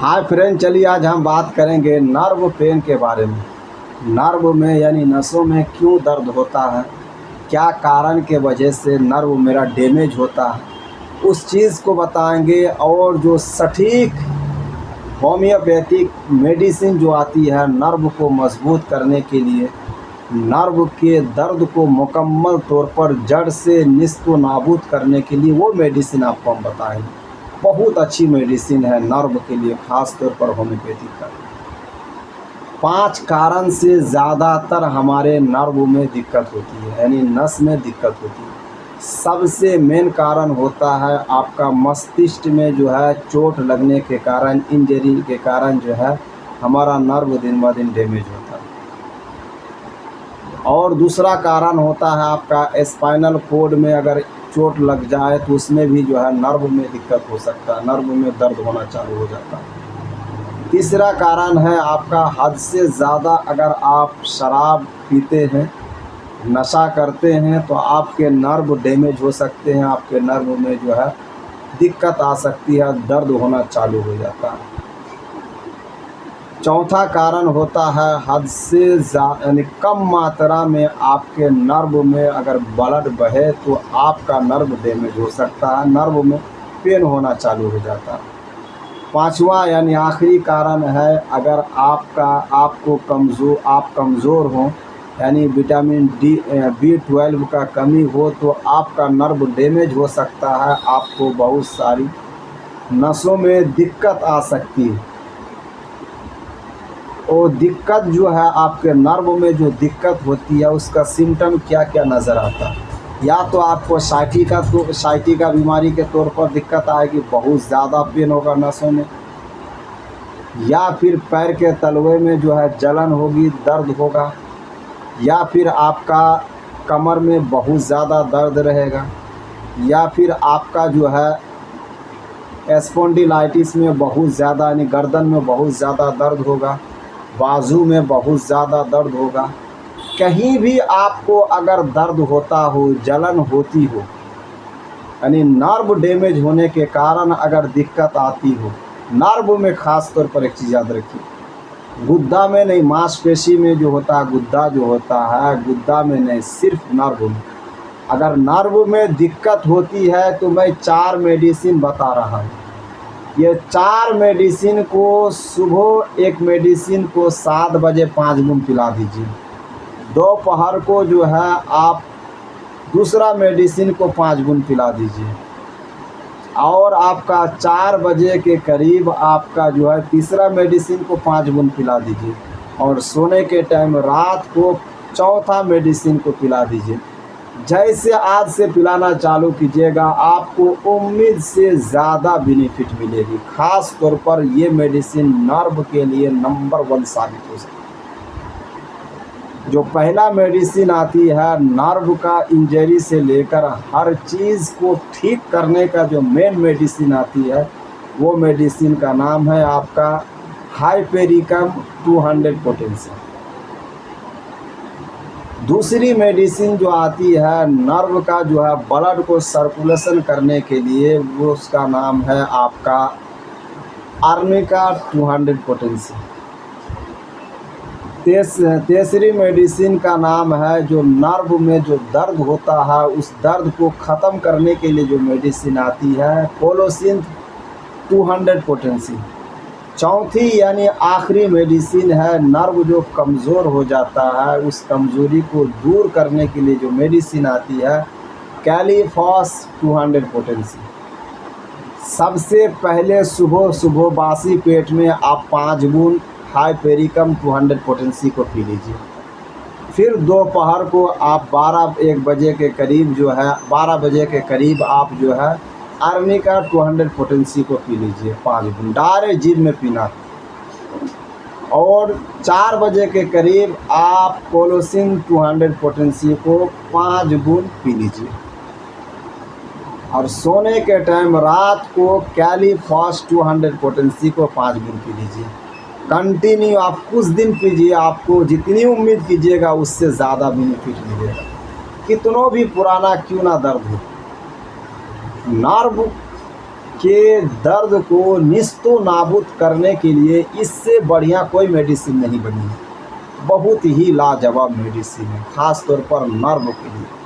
Hi friend, चलिए आज हम बात करेंगे नर्व पेन के बारे में। नर्व में यानी नसों में क्यों दर्द होता है, क्या कारण के वजह से नर्व मेरा डैमेज होता है, उस चीज़ को बताएंगे। और जो सटीक होम्योपैथिक मेडिसिन जो आती है नर्व को मजबूत करने के लिए, नर्व के दर्द को मुकम्मल तौर पर जड़ से निस्तो नाबूद करने के लिए, वो मेडिसिन आपको हम बताएंगे। बहुत अच्छी मेडिसिन है नर्व के लिए, ख़ास तौर पर होम्योपैथिक का। 5 कारण से ज़्यादातर हमारे नर्व में दिक्कत होती है, यानी नस में दिक्कत होती है। सबसे मेन कारण होता है आपका मस्तिष्क में जो है चोट लगने के कारण, इंजरी के कारण जो है हमारा नर्व दिन ब दिन डैमेज होता है। और दूसरा कारण होता है आपका स्पाइनल कोड में अगर चोट लग जाए तो उसमें भी जो है नर्व में दिक्कत हो सकता है, नर्व में दर्द होना चालू हो जाता है। तीसरा कारण है आपका हद से ज़्यादा अगर आप शराब पीते हैं, नशा करते हैं, तो आपके नर्व डैमेज हो सकते हैं, आपके नर्व में जो है दिक्कत आ सकती है, दर्द होना चालू हो जाता है। चौथा कारण होता है हद से यानी कम मात्रा में आपके नर्व में अगर ब्लड बहे तो आपका नर्व डैमेज हो सकता है, नर्व में पेन होना चालू हो जाता है। पांचवा यानी आखिरी कारण है अगर आप कमज़ोर हों, यानी विटामिन B12 का कमी हो तो आपका नर्व डैमेज हो सकता है, आपको बहुत सारी नसों में दिक्कत आ सकती है। और दिक्कत जो है आपके नर्व में जो दिक्कत होती है उसका सिम्टम क्या क्या नज़र आता है। या तो आपको साइटिका बीमारी के तौर पर दिक्कत आएगी, बहुत ज़्यादा पेन होगा नसों में, या फिर पैर के तलवे में जो है जलन होगी, दर्द होगा, या फिर आपका कमर में बहुत ज़्यादा दर्द रहेगा, या फिर आपका जो है स्पॉन्डिलाइटिस में बहुत ज़्यादा यानी गर्दन में बहुत ज़्यादा दर्द होगा, बाजू में बहुत ज़्यादा दर्द होगा। कहीं भी आपको अगर दर्द होता हो, जलन होती हो, यानी नर्व डैमेज होने के कारण अगर दिक्कत आती हो, नर्व में ख़ास तौर पर एक चीज़ याद रखिए, गुद्दा में नहीं, मांसपेशी में जो होता है, गुद्दा जो होता है, गुद्दा में नहीं, सिर्फ नर्व में। अगर नर्व में दिक्कत होती है तो मैं 4 मेडिसिन बता रहा हूँ। ये 4 मेडिसिन को सुबह एक मेडिसिन को 7 बजे 5 बूंद पिला दीजिए। दोपहर को जो है आप दूसरा मेडिसिन को 5 बूंद पिला दीजिए। और आपका 4 बजे के करीब आपका जो है तीसरा मेडिसिन को 5 बूंद पिला दीजिए। और सोने के टाइम रात को चौथा मेडिसिन को पिला दीजिए। जैसे आज से पिलाना चालू कीजिएगा, आपको उम्मीद से ज़्यादा बेनिफिट मिलेगी। ख़ास तौर पर ये मेडिसिन नर्व के लिए नंबर 1 साबित हो सकती है। जो पहला मेडिसिन आती है नर्व का इंजरी से लेकर हर चीज़ को ठीक करने का जो मेन मेडिसिन आती है, वो मेडिसिन का नाम है आपका हाइपेरिकम 200 पोटेंसी। दूसरी मेडिसिन जो आती है नर्व का जो है ब्लड को सर्कुलेशन करने के लिए, वो उसका नाम है आपका आर्निका 200 पोटेंसी। तीसरी मेडिसिन का नाम है जो नर्व में जो दर्द होता है उस दर्द को ख़त्म करने के लिए जो मेडिसिन आती है, कोलोसिन 200 पोटेंसी। चौथी यानी आखिरी मेडिसिन है नर्व जो कमज़ोर हो जाता है, उस कमज़ोरी को दूर करने के लिए जो मेडिसिन आती है, कैलीफॉस 200 पोटेंसी। सबसे पहले सुबह बासी पेट में आप 5 बूंद हाइपेरिकम 200 पोटेंसी को पी लीजिए। फिर दोपहर को आप 12-1 बजे के करीब जो है 12 बजे के करीब आप जो है आर्निका 200 पोटेंसी को पी लीजिए 5 बूंद, डायरेक्ट जीभ में पीना। और 4 बजे के करीब आप कोलोसिन 200 पोटेंसी को 5 बूंद पी लीजिए। और सोने के टाइम रात को कैलीफॉस 200 पोटेंसी को 5 बूंद पी लीजिए। कंटिन्यू आप कुछ दिन पीजिए, आपको जितनी उम्मीद कीजिएगा उससे ज़्यादा बेनिफिट मिलेगा, कितनों भी पुराना क्यों ना दर्द हो। नर्व के दर्द को निस्तो नाबूद करने के लिए इससे बढ़िया कोई मेडिसिन नहीं बनी है। बहुत ही लाजवाब मेडिसिन है, ख़ास तौर पर नर्व के लिए।